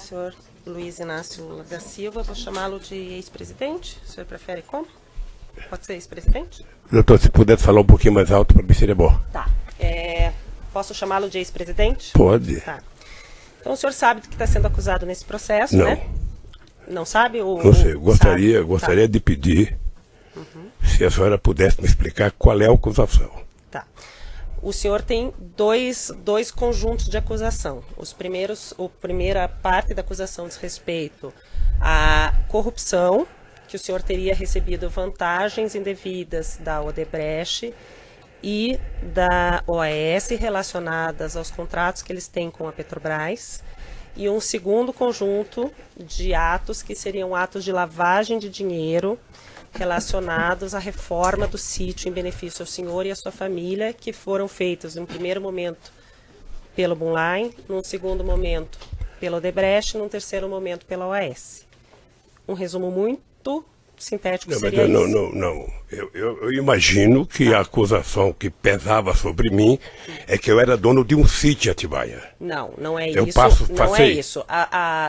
senhor Luiz Inácio da Silva, vou chamá-lo de ex-presidente. O senhor prefere como? Pode ser ex-presidente? Doutor, se puder falar um pouquinho mais alto, para mim seria bom. Tá. Posso chamá-lo de ex-presidente? Pode. Tá. Então o senhor sabe do que está sendo acusado nesse processo, Não. né? Não sabe? Não sei, gostaria Tá. de pedir se a senhora pudesse me explicar qual é a acusação. Tá. O senhor tem dois conjuntos de acusação. A primeira parte da acusação diz respeito à corrupção, que o senhor teria recebido vantagens indevidas da Odebrecht e da OAS relacionadas aos contratos que eles têm com a Petrobras. E um segundo conjunto de atos que seriam atos de lavagem de dinheiro relacionados à reforma do sítio em benefício ao senhor e à sua família, que foram feitos, num primeiro momento, pelo Bunline, num segundo momento, pela Odebrecht, num terceiro momento, pela OAS. Um resumo muito sintético seria isso. Não. Eu imagino que a acusação que pesava sobre mim é que eu era dono de um sítio em Atibaia. Não é Eu isso. Não é passei. isso.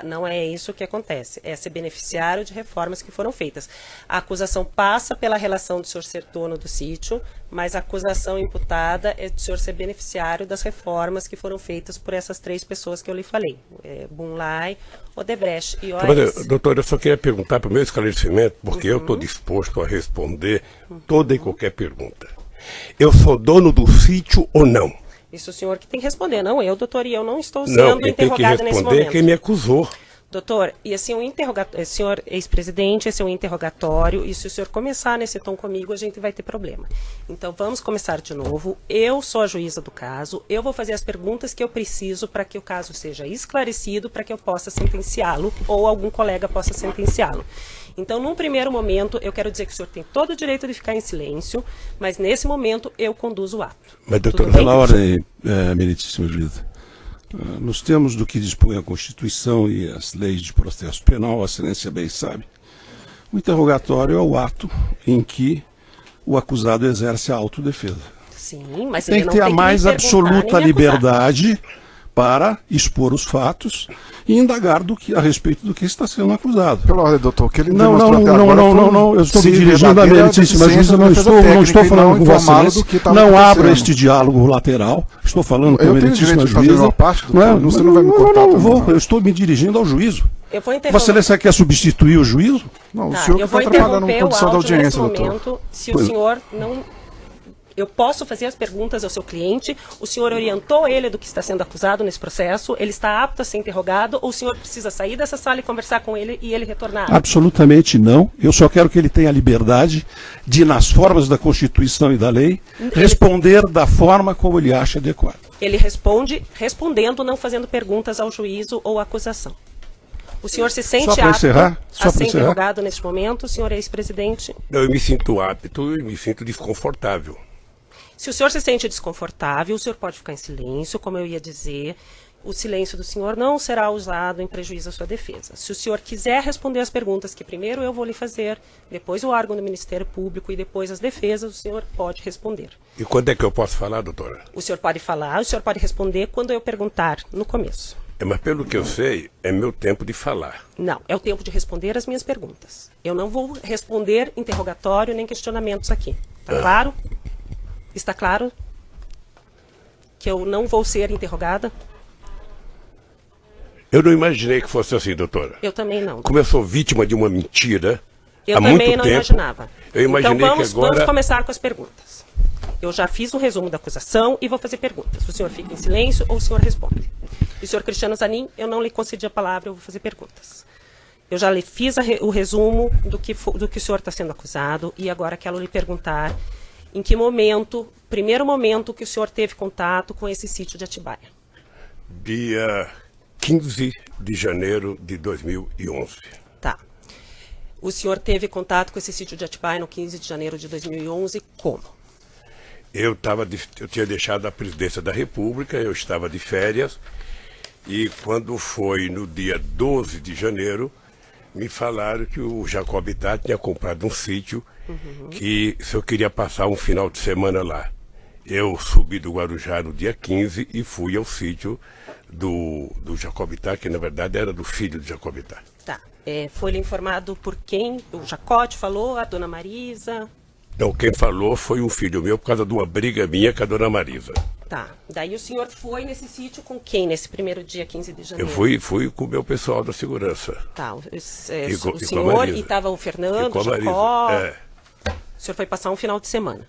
Não é isso que acontece. É ser beneficiário de reformas que foram feitas. A acusação passa pela relação do senhor ser dono do sítio, mas a acusação imputada é do senhor ser beneficiário das reformas que foram feitas por essas três pessoas que eu lhe falei. Bunline, Odebrecht e OAS. Mas, doutor, eu só queria perguntar para o meu esclarecimento, porque eu estou disposto a responder toda e qualquer pergunta. Eu sou dono do sítio ou não? Isso o senhor que tem que responder, não eu, doutor, e eu não estou Não, sendo quem tem que interrogada nesse responder é momento. quem me acusou. Doutor, e assim, senhor ex-presidente, esse é um interrogatório, e se o senhor começar nesse tom comigo, a gente vai ter problema. Então, vamos começar de novo. Eu sou a juíza do caso, eu vou fazer as perguntas que eu preciso para que o caso seja esclarecido, para que eu possa sentenciá-lo, ou algum colega possa sentenciá-lo. Então, num primeiro momento, eu quero dizer que o senhor tem todo o direito de ficar em silêncio, mas nesse momento eu conduzo o ato. Mas, doutor, Pela ordem, meritíssimo juíza. Nos termos do que dispõe a Constituição e as leis de processo penal, a excelência bem sabe, o interrogatório é o ato em que o acusado exerce a autodefesa. Sim, mas Tem ele que não ter a tem mais me perguntar absoluta nem me acusar. liberdade para expor os fatos e indagar a respeito do que está sendo acusado. Pela ordem, doutor, que ele Não, demonstrou até agora eu estou me sim, dirigindo à verdadeira meritíssima deficiência juíza, da não defesa estou técnica falando e com não Vossa informado Excelência, do que estava não abro acontecendo. este diálogo lateral, estou falando com a Eu tenho meritíssima direito de fazer juíza. uma parte, doutor, você não vai me cortar Não também, vou, não. eu estou me dirigindo ao juízo. Eu vou interromper. Vossa Excelência quer substituir o juízo? Não, o Tá, senhor que eu vou está atrapalhando a interromper o condição da áudio nesse audiência, doutor. momento. Se o senhor não... Eu posso fazer as perguntas ao seu cliente. O senhor orientou ele do que está sendo acusado nesse processo? Ele está apto a ser interrogado? Ou o senhor precisa sair dessa sala e conversar com ele e ele retornar? Absolutamente não. Eu só quero que ele tenha a liberdade de, nas formas da Constituição e da lei, responder da forma como ele acha adequado. Ele responde respondendo, não fazendo perguntas ao juízo ou à acusação. O senhor se sente Só para apto encerrar? Só a para ser encerrar? interrogado neste momento? O senhor é ex-presidente. Eu me sinto apto e me sinto desconfortável. Se o senhor se sente desconfortável, o senhor pode ficar em silêncio, como eu ia dizer. O silêncio do senhor não será usado em prejuízo à sua defesa. Se o senhor quiser responder as perguntas que primeiro eu vou lhe fazer, depois o órgão do Ministério Público e depois as defesas, o senhor pode responder. E quando é que eu posso falar, doutora? O senhor pode falar, o senhor pode responder quando eu perguntar, no começo. Mas pelo que eu sei, é meu tempo de falar. Não, é o tempo de responder as minhas perguntas. Eu não vou responder interrogatório nem questionamentos aqui. Está claro? Está claro que eu não vou ser interrogada? Eu não imaginei que fosse assim, doutora. Eu também não. Como eu sou vítima de uma mentira Eu há muito também não tempo, imaginava. eu imaginei então vamos, que agora... vamos começar com as perguntas. Eu já fiz um resumo da acusação e vou fazer perguntas. O senhor fica em silêncio ou o senhor responde? E o senhor Cristiano Zanin, eu não lhe concedi a palavra, eu vou fazer perguntas. Eu já lhe fiz o resumo do que o senhor está sendo acusado e agora quero lhe perguntar em que momento, primeiro momento que o senhor teve contato com esse sítio de Atibaia. Dia 15 de janeiro de 2011. Tá. O senhor teve contato com esse sítio de Atibaia no 15 de janeiro de 2011, como? Eu tinha deixado a presidência da República, eu estava de férias, e quando foi no dia 12 de janeiro, me falaram que o Jacob Itá tinha comprado um sítio que se eu queria passar um final de semana lá. eu subi do Guarujá no dia 15 e fui ao sítio do Jacobitá, que na verdade era do filho do Jacobitá. Tá. Foi-lhe informado por quem? O Jacote falou? A dona Marisa? Então, quem falou foi um filho meu por causa de uma briga minha com a dona Marisa. Tá. Daí o senhor foi nesse sítio com quem nesse primeiro dia 15 de janeiro? Eu fui com o meu pessoal da segurança. Tá. O com senhor e estava o Fernando, o Jacó. O senhor foi passar um final de semana.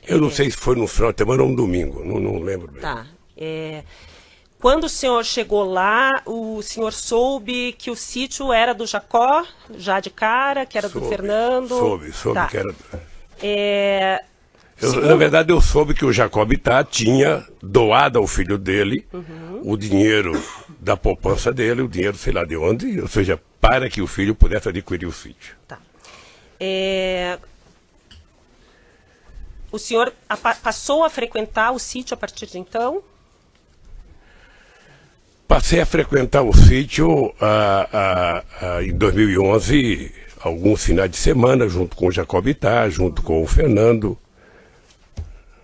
Eu não sei se foi no final de semana ou um domingo, não lembro bem. Tá. Quando o senhor chegou lá, o senhor soube que o sítio era do Jacó, já de cara, que era do Fernando? Soube tá. que era... Segundo... Na verdade, eu soube que o Jacobitá tinha doado ao filho dele o dinheiro da poupança dele, o dinheiro sei lá de onde, ou seja, para que o filho pudesse adquirir o sítio. Tá. O senhor passou a frequentar o sítio a partir de então? Passei a frequentar o sítio em 2011, alguns finais de semana, junto com o Jacobitá, junto com o Fernando.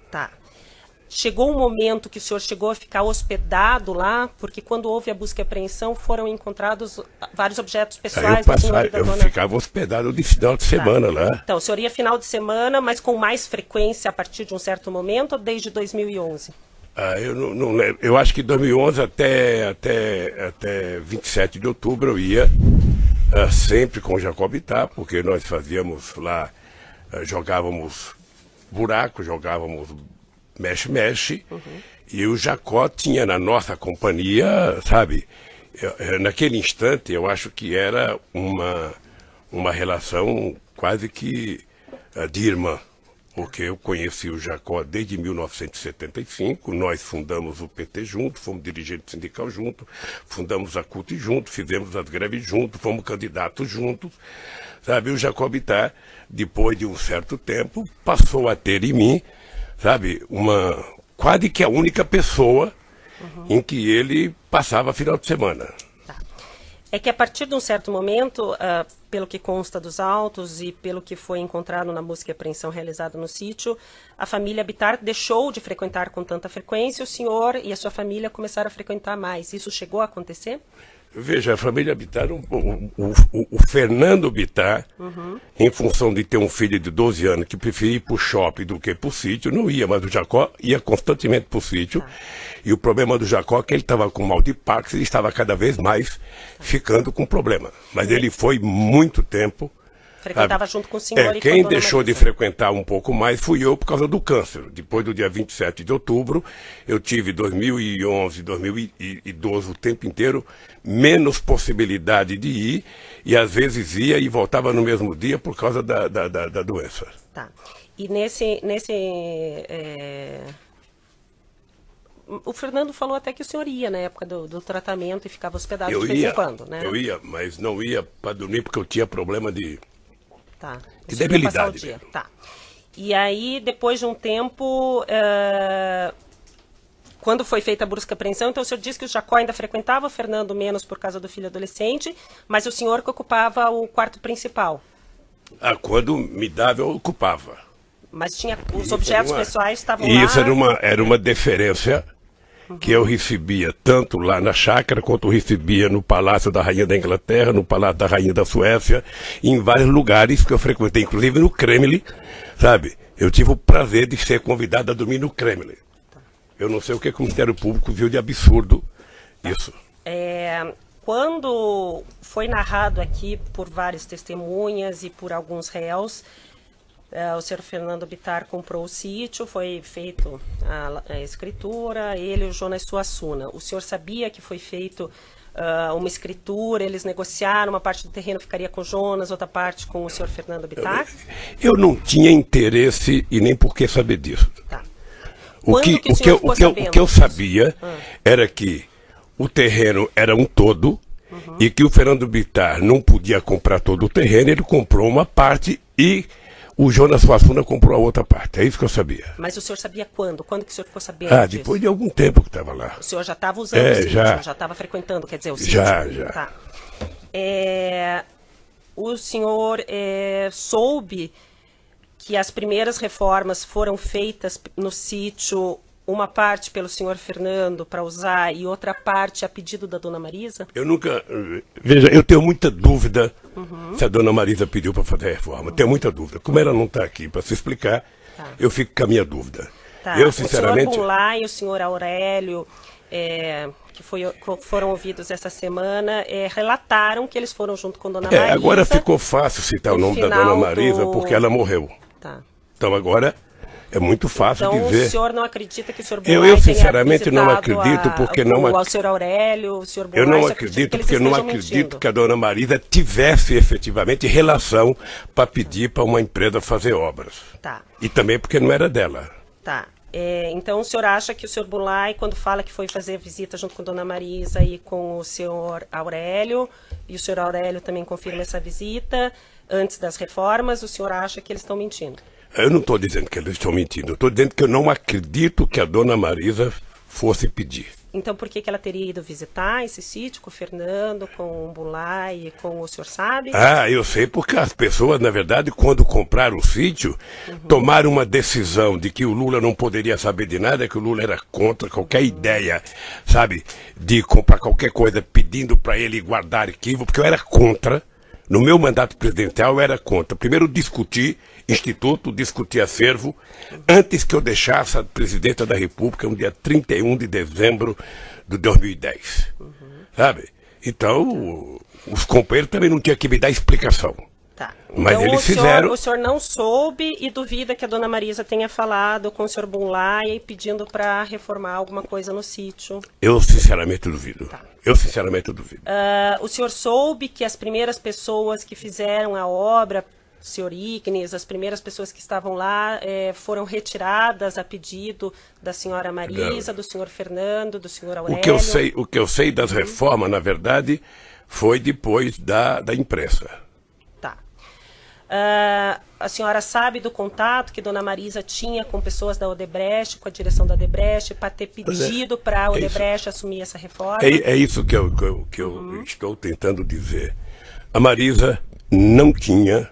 Tá. Chegou um momento que o senhor chegou a ficar hospedado lá, porque quando houve a busca e apreensão foram encontrados vários objetos pessoais do senhor e da dona... Eu ficava hospedado de final de semana lá. Então, o senhor ia final de semana, mas com mais frequência a partir de um certo momento ou desde 2011? Eu não lembro. Eu acho que em 2011 até 27 de outubro eu ia sempre com o Jacobitá, porque nós fazíamos lá, jogávamos buraco, jogávamos mexe-mexe, e o Jacó tinha na nossa companhia, sabe, naquele instante eu acho que era uma relação quase que de irmã. Porque eu conheci o Jacó desde 1975, nós fundamos o PT junto, fomos dirigentes sindical junto, fundamos a CUT junto, fizemos as greves junto, fomos candidatos juntos, sabe? O Jacobitá, depois de um certo tempo, passou a ter em mim, sabe, quase que a única pessoa em que ele passava final de semana. É que a partir de um certo momento, pelo que consta dos autos e pelo que foi encontrado na busca e apreensão realizada no sítio, a família Bittar deixou de frequentar com tanta frequência, o senhor e a sua família começaram a frequentar mais. Isso chegou a acontecer? Veja, a família Bittar, o Fernando Bittar, em função de ter um filho de 12 anos que preferia ir para o shopping do que para o sítio, não ia, mas o Jacó ia constantemente para o sítio. E o problema do Jacó é que ele estava com mal de Parkinson e estava cada vez mais ficando com problema. Mas ele foi muito tempo... Frequentava junto com o senhor e com a quem dona deixou Marisa. de frequentar um pouco mais fui eu por causa do câncer. Depois do dia 27 de outubro, eu tive 2011, 2012, o tempo inteiro, menos possibilidade de ir, e às vezes ia e voltava no mesmo dia por causa da doença. Tá. E o Fernando falou até que o senhor ia na época do tratamento e ficava hospedado de vez em quando, né? Eu ia, mas não ia para dormir porque eu tinha problema de... Tá. De debilidade. Tá. E aí, depois de um tempo, quando foi feita a busca e apreensão, então o senhor disse que o Jacó ainda frequentava, o Fernando menos por causa do filho adolescente, mas o senhor que ocupava o quarto principal. Quando me dava, eu ocupava. Mas tinha os objetos pessoais estavam lá. E isso era uma deferência que eu recebia tanto lá na chácara, quanto eu recebia no Palácio da Rainha da Inglaterra, no Palácio da Rainha da Suécia, em vários lugares que eu frequentei, inclusive no Kremlin, sabe? Eu tive o prazer de ser convidado a dormir no Kremlin. Eu não sei o que o Ministério Público viu de absurdo isso. Quando foi narrado aqui por várias testemunhas e por alguns réus, o senhor Fernando Bittar comprou o sítio, foi feito a escritura, ele e o Jonas Suassuna. O senhor sabia que foi feito uma escritura, eles negociaram, uma parte do terreno ficaria com o Jonas, outra parte com o senhor Fernando Bittar? Eu não tinha interesse e nem por que saber disso. Tá. O que eu sabia era que o terreno era um todo e que o Fernando Bittar não podia comprar todo o terreno, ele comprou uma parte e o Jonas Suassuna comprou a outra parte. É isso que eu sabia. Mas o senhor sabia quando? Quando que o senhor ficou sabendo disso? Depois de algum tempo que estava lá. O senhor já estava usando o sítio, já estava frequentando, quer dizer, o sítio? Já. Tá. O senhor soube que as primeiras reformas foram feitas no sítio, uma parte pelo senhor Fernando para usar e outra parte a pedido da dona Marisa? Eu nunca... Veja, eu tenho muita dúvida se a dona Marisa pediu para fazer a reforma. Tenho muita dúvida. Como ela não está aqui para se explicar, eu fico com a minha dúvida. Eu, sinceramente... O senhor Bunlai e o senhor Aurélio, que foram ouvidos essa semana, relataram que eles foram junto com dona Marisa. Agora ficou fácil citar o nome da dona Marisa porque ela morreu. Tá. Então agora... É muito fácil de ver. Então o senhor não acredita que o senhor Bunlai eu sinceramente não acredito porque não... O senhor Aurélio, o senhor Bunlai... Eu não acredito porque não acredito que a dona Marisa tivesse efetivamente relação para pedir para uma empresa fazer obras. Tá. E também porque não era dela. Tá. Então o senhor acha que o senhor Bunlai, quando fala que foi fazer visita junto com a dona Marisa e com o senhor Aurélio, e o senhor Aurélio também confirma essa visita, antes das reformas, o senhor acha que eles estão mentindo? Eu não estou dizendo que eles estão mentindo, eu estou dizendo que eu não acredito que a dona Marisa fosse pedir. Então por que ela teria ido visitar esse sítio com o Fernando, com o Bunlai e com o senhor sabe? Eu sei porque as pessoas, na verdade, quando compraram o sítio, tomaram uma decisão de que o Lula não poderia saber de nada, que o Lula era contra qualquer ideia, sabe, de comprar qualquer coisa pedindo para ele guardar arquivo, porque eu era contra. No meu mandato presidencial eu era contra. Primeiro discutir instituto, discutir acervo, antes que eu deixasse a presidenta da República no dia 31 de dezembro de 2010. Sabe? Então, os companheiros também não tinham que me dar explicação. Tá. Mas então, eles fizeram... O senhor não soube e duvida que a dona Marisa tenha falado com o senhor Bunlai pedindo para reformar alguma coisa no sítio? Eu sinceramente duvido. Tá. Eu sinceramente duvido. O senhor soube que as primeiras pessoas que fizeram a obra, o senhor Ignes, as primeiras pessoas que estavam lá foram retiradas a pedido da senhora Marisa, do senhor Fernando, do senhor Aurélio? O que eu sei das reformas, na verdade, foi depois da imprensa. Tá. A senhora sabe do contato que dona Marisa tinha com pessoas da Odebrecht, com a direção da Odebrecht, para ter pedido para a Odebrecht assumir essa reforma? É isso que eu estou tentando dizer. A Marisa não tinha,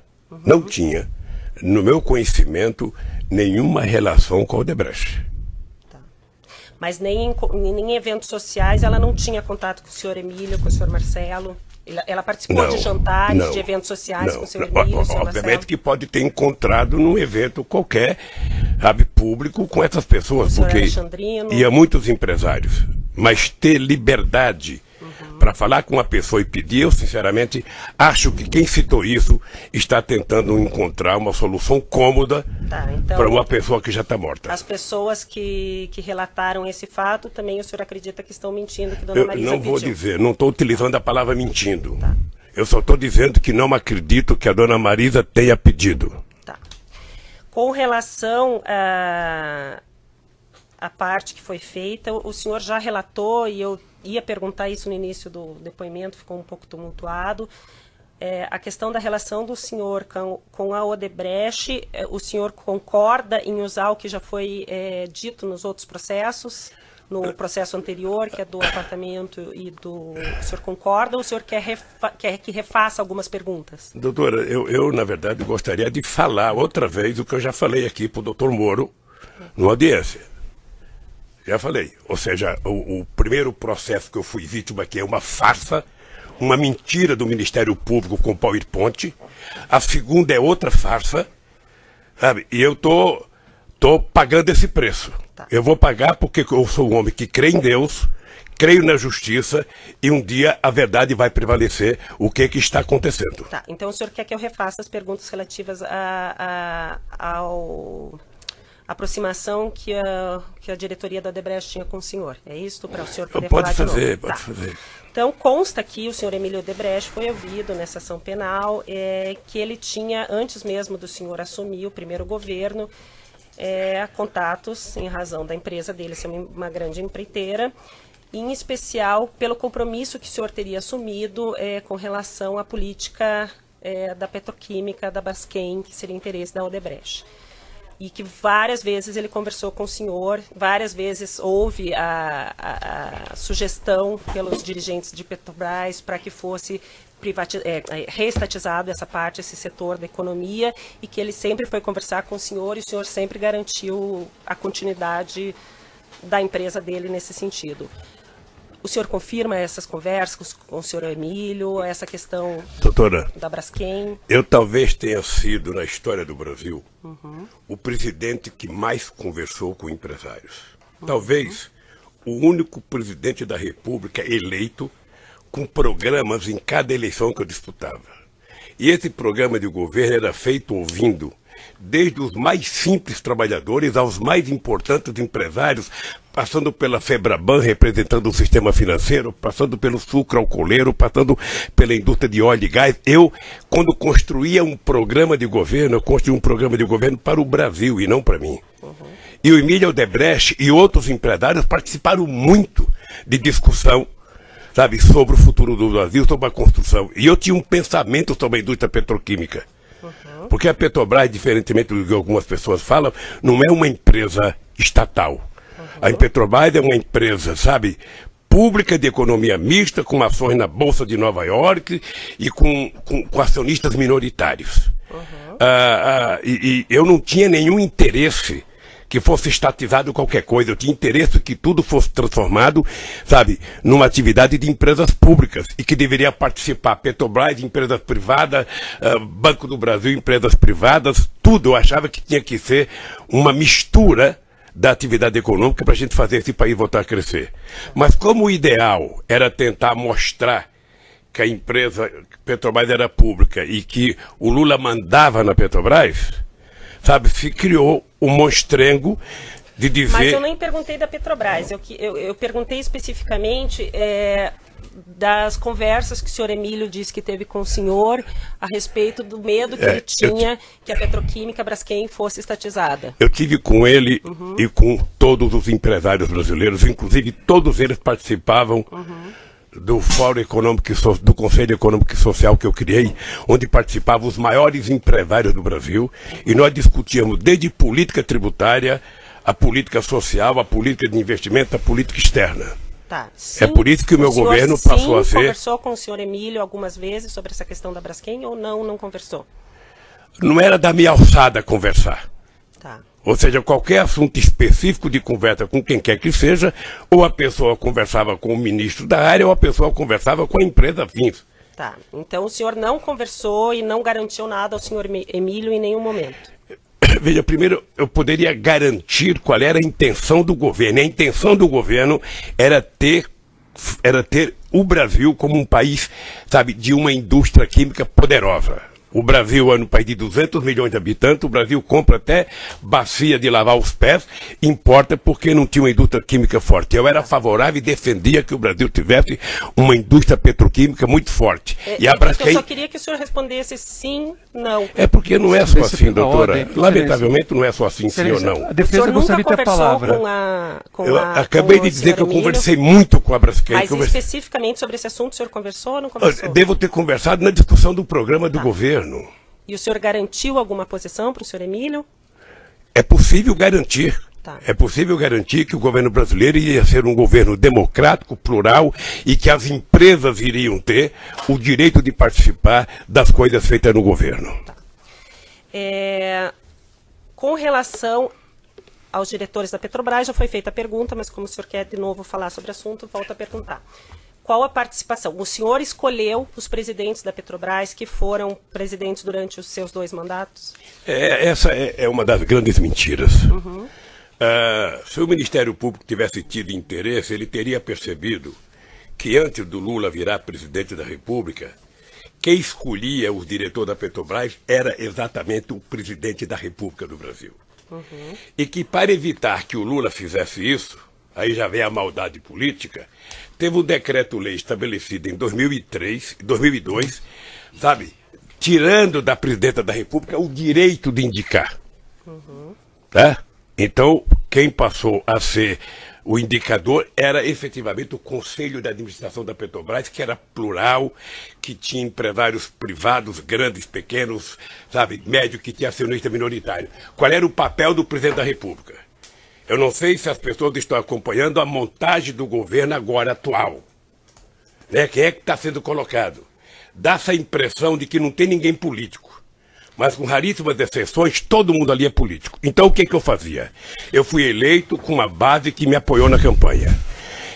no meu conhecimento, nenhuma relação com a Odebrecht. Tá. Mas nem em eventos sociais ela não tinha contato com o senhor Emílio, com o senhor Marcelo? Ela participou de jantares, de eventos sociais com o senhor Emílio, o senhor Obviamente Marcelo? que pode ter encontrado num evento qualquer, sabe, público com essas pessoas, porque ia muitos empresários. Mas ter liberdade para falar com uma pessoa e pedir, eu sinceramente acho que quem citou isso está tentando encontrar uma solução cômoda para uma pessoa que já está morta. As pessoas que relataram esse fato, também o senhor acredita que estão mentindo, que dona Marisa pediu? Não vou dizer, não estou utilizando a palavra mentindo. Tá. Eu só estou dizendo que não acredito que a dona Marisa tenha pedido. Tá. Com relação a parte que foi feita, o senhor já relatou, e eu ia perguntar isso no início do depoimento, ficou um pouco tumultuado, a questão da relação do senhor com a Odebrecht. O senhor concorda em usar o que já foi dito nos outros processos, no processo anterior, que é do apartamento e do... O senhor concorda ou o senhor quer que refaça algumas perguntas? Doutora, eu na verdade gostaria de falar outra vez o que eu já falei aqui para o doutor Moro, numa audiência. Já falei, ou seja, o primeiro processo que eu fui vítima aqui é uma farsa, uma mentira do Ministério Público com PowerPoint. A segunda é outra farsa, sabe? E eu tô pagando esse preço. Tá. Eu vou pagar porque eu sou um homem que crê em Deus, creio na justiça e um dia a verdade vai prevalecer. O que está acontecendo? Tá, então o senhor quer que eu refaça as perguntas relativas ao... aproximação que a diretoria da Odebrecht tinha com o senhor. É isso? Para o senhor poder falar de novo? Pode fazer. Então, consta que o senhor Emílio Odebrecht foi ouvido nessa ação penal, que ele tinha, antes mesmo do senhor assumir o primeiro governo, contatos em razão da empresa dele ser uma grande empreiteira, em especial pelo compromisso que o senhor teria assumido com relação à política da petroquímica da Braskem, que seria interesse da Odebrecht. e que várias vezes ele conversou com o senhor, várias vezes houve a sugestão pelos dirigentes de Petrobras para que fosse reestatizado essa parte, esse setor da economia, e que ele sempre foi conversar com o senhor e o senhor sempre garantiu a continuidade da empresa dele nesse sentido. O senhor confirma essas conversas com o senhor Emílio, essa questão, doutora, da Braskem? Eu talvez tenha sido, na história do Brasil, o presidente que mais conversou com empresários. Talvez o único presidente da República eleito com programas em cada eleição que eu disputava. E esse programa de governo era feito ouvindo desde os mais simples trabalhadores aos mais importantes empresários, passando pela Febraban, representando o sistema financeiro, passando pelo sucro alcooleiro, passando pela indústria de óleo e gás. Eu, quando construía um programa de governo, eu construí um programa de governo para o Brasil e não para mim. E o Emílio Odebrecht e outros empresários participaram muito de discussão, sabe, sobre o futuro do Brasil, sobre a construção. E eu tinha um pensamento sobre a indústria petroquímica. Porque a Petrobras, diferentemente do que algumas pessoas falam, não é uma empresa estatal. A Petrobras é uma empresa, sabe, pública de economia mista, com ações na Bolsa de Nova York e com acionistas minoritários. E eu não tinha nenhum interesse que fosse estatizado qualquer coisa. Eu tinha interesse que tudo fosse transformado, sabe, numa atividade de empresas públicas e que deveria participar Petrobras, empresas privadas, Banco do Brasil, empresas privadas, tudo. Eu achava que tinha que ser uma mistura da atividade econômica para a gente fazer esse país voltar a crescer. Mas como o ideal era tentar mostrar que a empresa Petrobras era pública e que o Lula mandava na Petrobras, sabe, se criou um monstrengo de dizer... Mas eu nem perguntei da Petrobras, eu perguntei especificamente das conversas que o senhor Emílio disse que teve com o senhor a respeito do medo que ele tinha que a petroquímica Braskem fosse estatizada. Eu tive com ele e com todos os empresários brasileiros, inclusive todos eles participavam do Fórum Econômico, do Conselho Econômico e Social que eu criei, onde participavam os maiores empresários do Brasil, e nós discutíamos desde política tributária, a política social, a política de investimento, a política externa. Tá. Sim, é por isso que o meu governo passou a ser... conversou com o senhor Emílio algumas vezes sobre essa questão da Braskem ou não conversou? Não era da minha alçada conversar. Tá. Ou seja, qualquer assunto específico de conversa com quem quer que seja, ou a pessoa conversava com o ministro da área, ou a pessoa conversava com a empresa fins. Tá. Então o senhor não conversou e não garantiu nada ao senhor Emílio em nenhum momento? Veja, primeiro eu poderia garantir qual era a intenção do governo. E a intenção do governo era ter o Brasil como um país, sabe, de uma indústria química poderosa. O Brasil é um país de 200 milhões de habitantes, o Brasil compra até bacia de lavar os pés, importa porque não tinha uma indústria química forte. Eu era favorável e defendia que o Brasil tivesse uma indústria petroquímica muito forte. E a Braskem... Eu só queria que o senhor respondesse sim, não. É porque não é só assim, doutora. Lamentavelmente não é só assim, sim ou não. A defesa gostaria de ter a palavra. Eu acabei de dizer que eu conversei muito com a Braskem. Mas especificamente sobre esse assunto, o senhor conversou ou não conversou? Devo ter conversado na discussão do programa do governo. E o senhor garantiu alguma posição para o senhor Emílio? É possível garantir. Tá. É possível garantir que o governo brasileiro ia ser um governo democrático, plural, e que as empresas iriam ter o direito de participar das coisas feitas no governo. Tá. Com relação aos diretores da Petrobras, já foi feita a pergunta, mas como o senhor quer de novo falar sobre o assunto, volto a perguntar. Qual a participação? O senhor escolheu os presidentes da Petrobras que foram presidentes durante os seus 2 mandatos? Essa é uma das grandes mentiras. Se o Ministério Público tivesse tido interesse, ele teria percebido que antes do Lula virar presidente da República, quem escolhia os diretores da Petrobras era exatamente o presidente da República do Brasil. E que para evitar que o Lula fizesse isso, aí já vem a maldade política, teve um decreto-lei estabelecido em 2002, sabe, tirando da presidenta da República o direito de indicar. Tá? Então, quem passou a ser O indicador era efetivamente o Conselho de Administração da Petrobras, que era plural, que tinha empresários privados, grandes, pequenos, sabe, médio, que tinha acionista minoritário. Qual era o papel do presidente da República? Eu não sei se as pessoas estão acompanhando a montagem do governo agora atual. Né? Quem é que está sendo colocado? Dá essa impressão de que não tem ninguém político. Mas com raríssimas exceções, todo mundo ali é político. Então o que eu fazia? Eu fui eleito com uma base que me apoiou na campanha.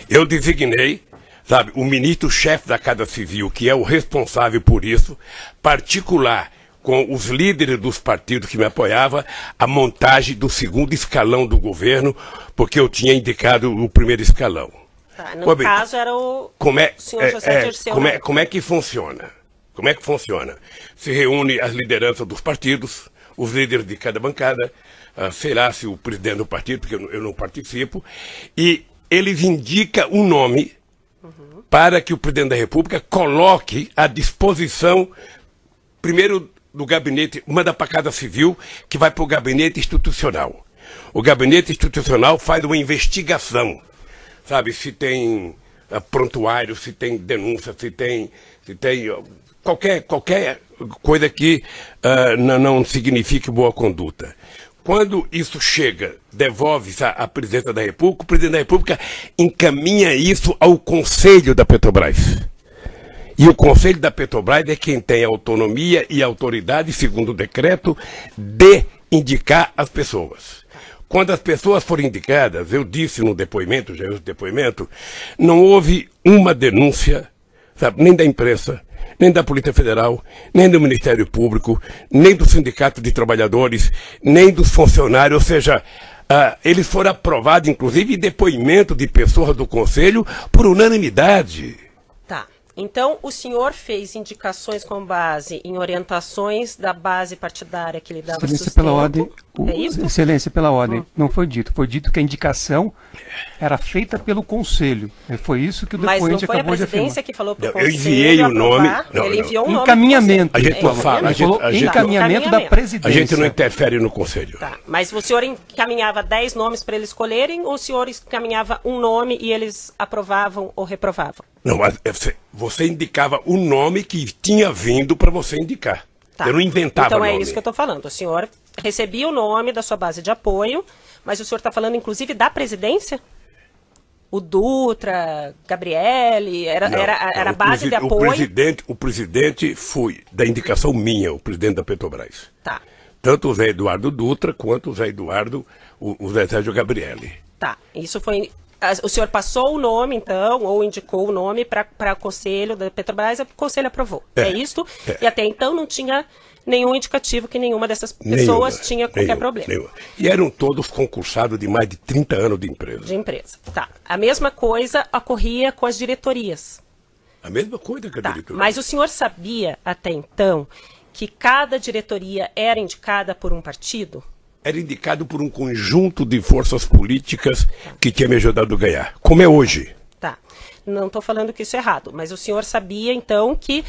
Eu designei, sabe, o ministro-chefe da Casa Civil, que é o responsável por isso, particular com os líderes dos partidos que me apoiavam, a montagem do segundo escalão do governo, porque eu tinha indicado o primeiro escalão. Tá, no caso era o senhor José Dirceu. Como é que funciona? Como é que funciona? Se reúne as lideranças dos partidos, os líderes de cada bancada, sei lá se o presidente do partido, porque eu não participo, e eles indicam um nome para que o presidente da República coloque à disposição, primeiro do gabinete, manda para a Casa Civil, que vai para o gabinete institucional. O gabinete institucional faz uma investigação, sabe, se tem prontuário, se tem denúncia, se tem qualquer coisa que não signifique boa conduta. Quando isso chega, devolve-se à presidência da República, o presidente da República encaminha isso ao Conselho da Petrobras. E o Conselho da Petrobras é quem tem a autonomia e a autoridade, segundo o decreto, de indicar as pessoas. Quando as pessoas foram indicadas, eu disse no depoimento, não houve uma denúncia, sabe, nem da imprensa, nem da Polícia Federal, nem do Ministério Público, nem do Sindicato de Trabalhadores, nem dos funcionários, ou seja, eles foram aprovados, inclusive, em depoimento de pessoas do Conselho por unanimidade. Tá. Então, o senhor fez indicações com base em orientações da base partidária que lhe dava Excelência, sustento. pela ordem. É isso? Excelência, pela ordem. Não foi dito. Foi dito que a indicação era feita pelo Conselho. Foi isso que o depoente acabou de afirmar. Mas não foi a presidência que falou para o Conselho eu enviei o nome. Ele enviou um nome. Encaminhamento. A gente não fala. Encaminhamento da presidência. A gente não interfere no Conselho. Tá. Mas o senhor encaminhava 10 nomes para eles escolherem ou o senhor encaminhava um nome e eles aprovavam ou reprovavam? Não, mas você indicava o nome que tinha vindo para você indicar. Tá. Eu não inventava então nome. Então é isso que eu estou falando. O senhor recebia o nome da sua base de apoio, mas o senhor está falando inclusive da presidência? O Dutra, Gabriele, era a base de apoio? O presidente foi da indicação minha, o presidente da Petrobras. Tá. Tanto o Zé Eduardo Dutra quanto o Zé Eduardo, o Zé Sérgio Gabriele. Tá, isso foi... O senhor passou o nome, então, ou indicou o nome para o Conselho da Petrobras, o Conselho aprovou. É isto? É. E até então não tinha nenhum indicativo que nenhuma dessas pessoas tinha qualquer problema. Nenhuma. E eram todos concursados de mais de 30 anos de empresa. De empresa, tá. A mesma coisa ocorria com as diretorias. A mesma coisa que a diretoria. Mas o senhor sabia, até então, que cada diretoria era indicada por um partido? Era indicado por um conjunto de forças políticas que tinha me ajudado a ganhar, como é hoje. Tá, não estou falando que isso é errado, mas o senhor sabia então que,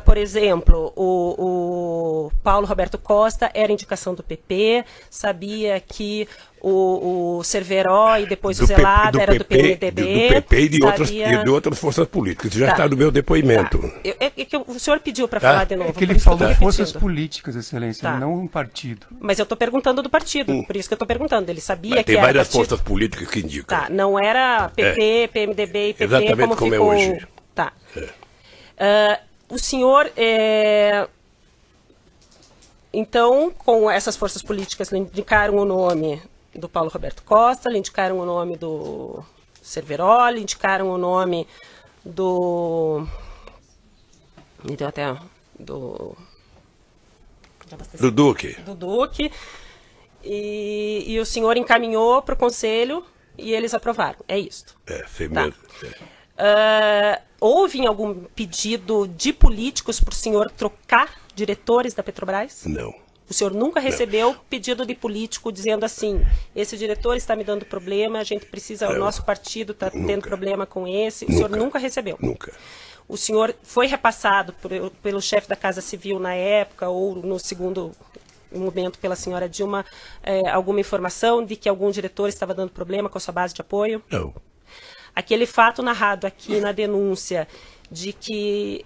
por exemplo, o Paulo Roberto Costa era indicação do PP, sabia que o Cerveró e depois o Zelada era do PMDB. Do PP e de outras forças políticas. Isso já está no meu depoimento. Tá. O senhor pediu para falar de novo. É que ele falou forças políticas, Excelência, não um partido. Mas eu estou perguntando do partido, por isso que eu estou perguntando. Ele sabia que tem era várias partido? forças políticas que indicam. Tá, não era PP, PMDB e PP exatamente como ficou... é hoje. Tá. O senhor... Então, com essas forças políticas, lhe indicaram o nome do Paulo Roberto Costa, lhe indicaram o nome do Cerveró, lhe indicaram o nome do... Me deu até... Do Duque. Do Duque. E o senhor encaminhou para o Conselho e eles aprovaram. É isso. Sei mesmo. Houve em algum pedido de políticos para o senhor trocar diretores da Petrobras? Não. O senhor nunca recebeu pedido de político dizendo assim, esse diretor está me dando problema, a gente precisa, o nosso partido está tendo problema com esse. O senhor nunca recebeu? Nunca. O senhor foi repassado pelo chefe da Casa Civil na época, ou no segundo momento pela senhora Dilma, alguma informação de que algum diretor estava dando problema com a sua base de apoio? Não. Aquele fato narrado aqui na denúncia de que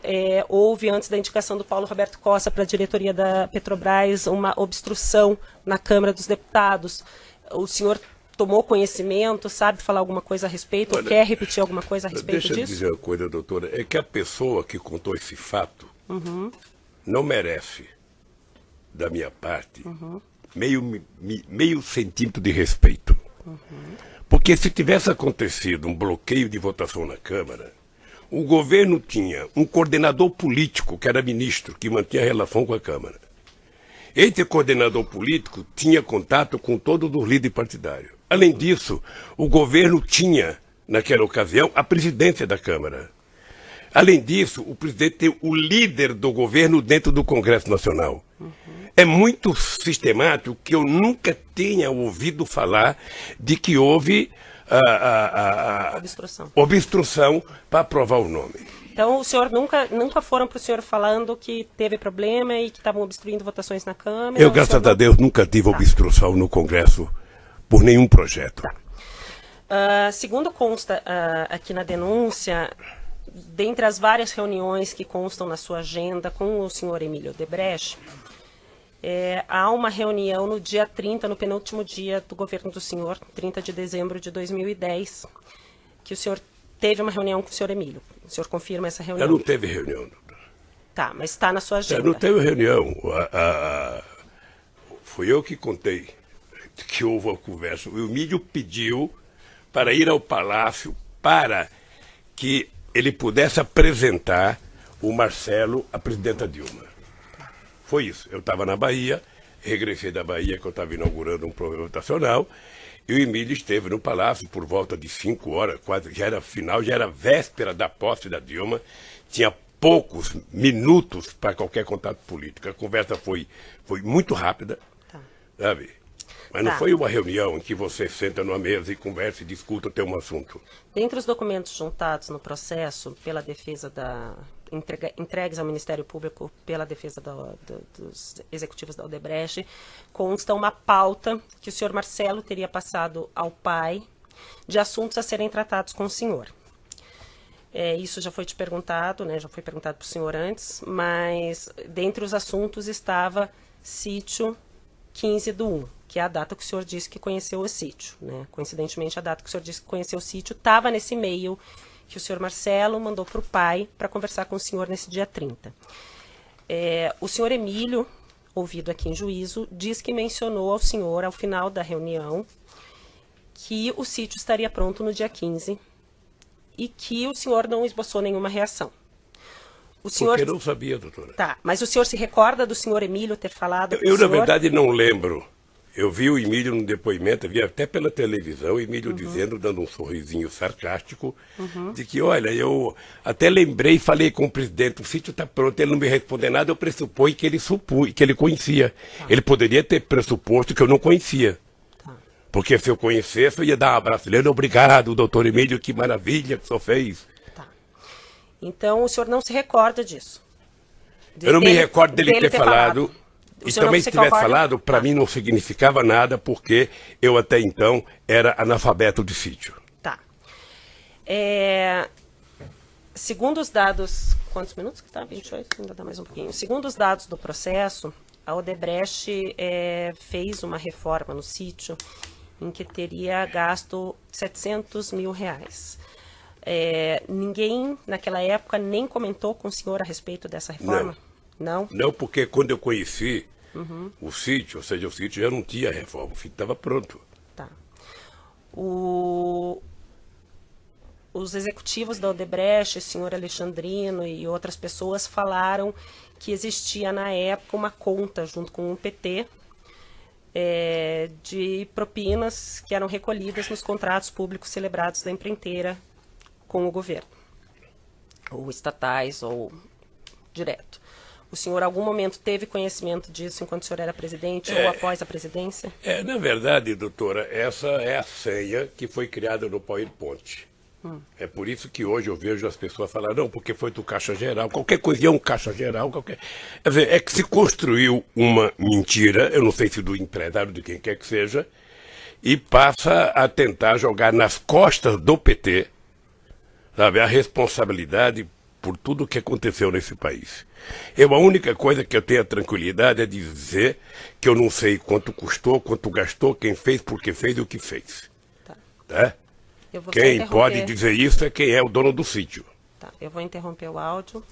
houve, antes da indicação do Paulo Roberto Costa para a diretoria da Petrobras, uma obstrução na Câmara dos Deputados, o senhor tomou conhecimento, sabe falar alguma coisa a respeito, ou quer repetir alguma coisa a respeito disso? Deixa eu dizer uma coisa, doutora, é que a pessoa que contou esse fato não merece, da minha parte, meio centímetro de respeito. Porque se tivesse acontecido um bloqueio de votação na Câmara, o governo tinha um coordenador político, que era ministro, que mantinha relação com a Câmara. Esse coordenador político tinha contato com todos os líderes partidários. Além disso, o governo tinha, naquela ocasião, a presidência da Câmara. Além disso, o presidente tem o líder do governo dentro do Congresso Nacional. É muito sistemático que eu nunca tenha ouvido falar de que houve obstrução para aprovar o nome. Então, o senhor nunca foram para o senhor falando que teve problema e que estavam obstruindo votações na Câmara? Eu, graças a Deus, nunca tive obstrução no Congresso por nenhum projeto. Segundo consta aqui na denúncia, dentre as várias reuniões que constam na sua agenda com o senhor Emílio Odebrecht, há uma reunião no dia 30, no penúltimo dia do governo do senhor, 30 de dezembro de 2010, que o senhor teve uma reunião com o senhor Emílio. O senhor confirma essa reunião? Não teve reunião. Tá, mas está na sua agenda. Não teve reunião. Fui eu que contei que houve uma conversa. O Emílio pediu para ir ao Palácio para que ele pudesse apresentar o Marcelo à presidenta Dilma. Foi isso. Eu estava na Bahia, regressei da Bahia, que eu estava inaugurando um programa votacional, e o Emílio esteve no Palácio por volta de 5 horas, quase, já era final, já era véspera da posse da Dilma, tinha poucos minutos para qualquer contato político. A conversa foi muito rápida, sabe? Mas não foi uma reunião em que você senta numa mesa e conversa e discuta até um assunto. Dentre os documentos juntados no processo pela defesa entregues ao Ministério Público pela defesa dos executivos da Odebrecht, consta uma pauta que o senhor Marcelo teria passado ao pai de assuntos a serem tratados com o senhor. Isso já foi te perguntado, né? Já foi perguntado para o senhor antes, mas dentre os assuntos estava sítio 15/1, que é a data que o senhor disse que conheceu o sítio, né? Coincidentemente, a data que o senhor disse que conheceu o sítio estava nesse e-mail que o senhor Marcelo mandou para o pai para conversar com o senhor nesse dia 30. O senhor Emílio, ouvido aqui em juízo, diz que mencionou ao senhor, ao final da reunião, que o sítio estaria pronto no dia 15 e que o senhor não esboçou nenhuma reação. Porque eu não sabia, doutora. Tá, mas o senhor se recorda do senhor Emílio ter falado? Eu na verdade, não lembro. Eu vi o Emílio no depoimento, vi até pela televisão, o Emílio dizendo, dando um sorrisinho sarcástico, de que, olha, eu até lembrei e falei com o presidente, o sítio está pronto, ele não me respondeu nada, eu pressupõe que ele conhecia. Ele poderia ter pressuposto que eu não conhecia. Porque se eu conhecesse, eu ia dar um abraço nele, obrigado, doutor Emílio, que maravilha que o senhor fez. Então, o senhor não se recorda disso? Eu não me recordo dele ter falado. E também, se tivesse falado, para mim não significava nada, porque eu até então era analfabeto de sítio. Tá. Segundo os dados... Quantos minutos que tá? 28? Ainda dá mais um pouquinho. Segundo os dados do processo, a Odebrecht fez uma reforma no sítio em que teria gasto R$700 mil. Ninguém, naquela época, nem comentou com o senhor a respeito dessa reforma? Não? Não, porque quando eu conheci o sítio, ou seja, o sítio já não tinha reforma, o sítio estava pronto. Tá. Os executivos da Odebrecht, o senhor Alexandrino e outras pessoas falaram que existia na época uma conta junto com o PT de propinas que eram recolhidas nos contratos públicos celebrados da empreiteira com o governo, ou estatais, ou direto. O senhor, em algum momento, teve conhecimento disso enquanto o senhor era presidente ou após a presidência? Na verdade, doutora, essa é a senha que foi criada no PowerPoint. É por isso que hoje eu vejo as pessoas falar, não, porque foi do Caixa Geral, qualquer coisa é um Caixa Geral, qualquer... Quer dizer, é que se construiu uma mentira, eu não sei se do empresário, de quem quer que seja, e passa a tentar jogar nas costas do PT, sabe, a responsabilidade por tudo o que aconteceu nesse país. A única coisa que eu tenho a tranquilidade é dizer que eu não sei quanto custou, quanto gastou, quem fez, por que fez e o que fez. Tá? Eu vou Quem pode dizer isso é quem é o dono do sítio. Tá, eu vou interromper o áudio.